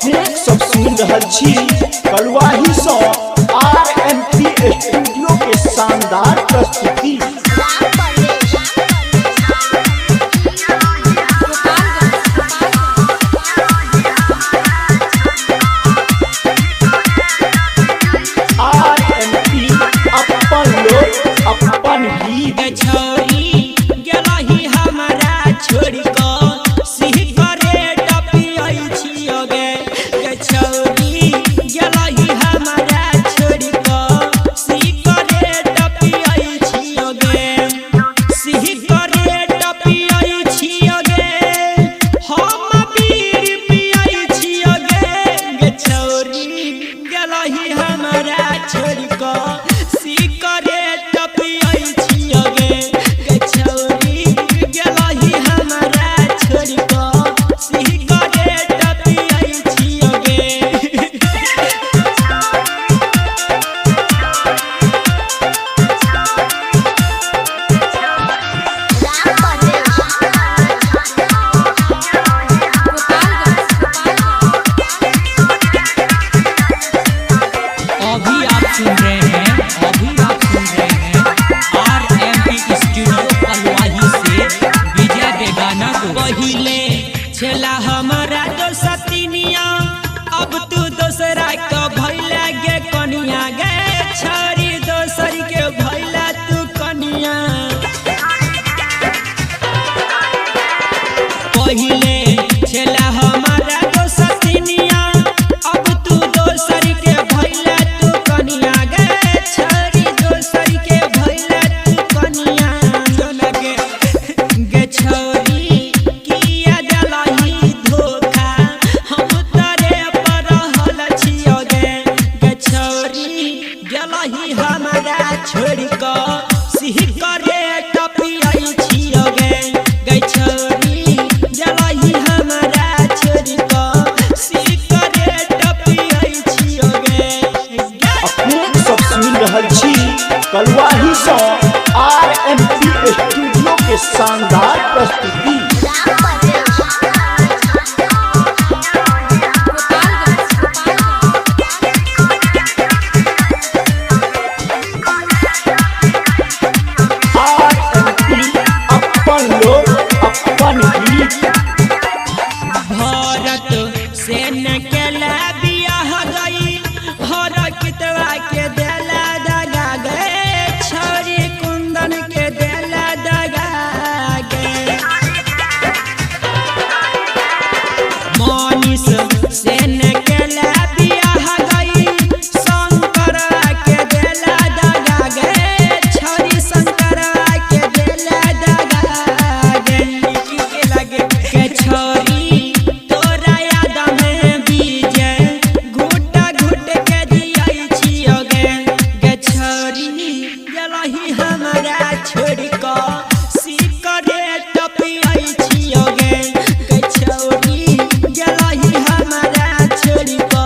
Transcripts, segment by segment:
अपने सब सुन रहल छी कलुआही से RMP स्टूडियो के शानदार प्रस्तुति। RMP अपन लोग अपन ही छोरी गेलही हमरा छोड़ी को सिही करे टपियाई छियो गे छोरी गेलही हमरा छोड़ी को सिही करे टपियाई छियो गे सिही करे टपियाई छियो गे हम पीर पियाई छियो गे छोरी गेलही हमरा छोड़ी को सिही करे टपियाई छियो गे छोरी गेलही हमरा छोड़ी को सिही करे टपियाई छियो गे। अभी आप सुन रहे हैं RMP स्टूडियो कलुआही से विजय बेगाना को। पहिले छेला हमारा तो सतिनिया अब तू दोसरा के भइला गे कनिया गे छोरी दोसर के भइला तू कनिया। पहिले छेला हमारा तो सतिनिया अब तू दोसर के भइला तू कनिया गे छोरी दोसर के भइला तू कनिया। गे छोरी किया देलही धोखा हम तोरे पर रहल छियो गे छोरी गेलही हमरा छोड़ी को सिही करे टपियाई छियो गे छोरी गेलही हमरा छोड़ी को सिही करे टपियाई छियो गे। अपने सब सुन रहल छी कलुआही से RMP स्टूडियो के शानदार प्रस्तुति। RMP अपन लोग अपन ही भारत से न केला बियाह गई हर कितवा के देला दगा गे छोरी कुंदन के देला दगा गे मनीष से न केला बियाह गई शंकरवा के देला दगा गे छोरी शंकरवा के देला दगा गे के लगे के छोरी तोरा याद में बीजे घुट घुट के दियाई छियो गे छोरी गेलही हमरा छोड़ी को सिकरे टपियाई छियो गे छोरी गेलही हमरा छोड़ी को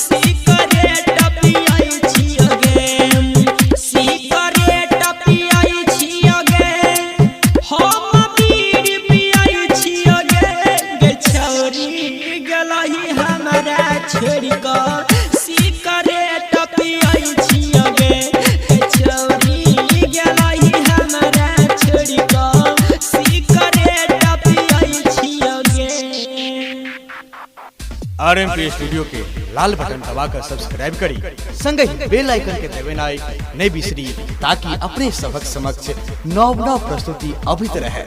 सिकरे टपियाई छियो गे सिकरे टपियाई छियो गे हम पीर पियाई छियो गे छोरी गेलही हमरा छोड़ी को सिकरे टपियाई छियो गे छोरी गेलही हमरा छोड़ी को सिकरे टपियाई छियो गे। RMP स्टूडियो के लाल बटन दबाकर सब्सक्राइब करी संग ही बेल आइकन के दबानाई नहीं बिसरी ताकि अपने सबक समक्ष नव प्रस्तुति अभित रहे।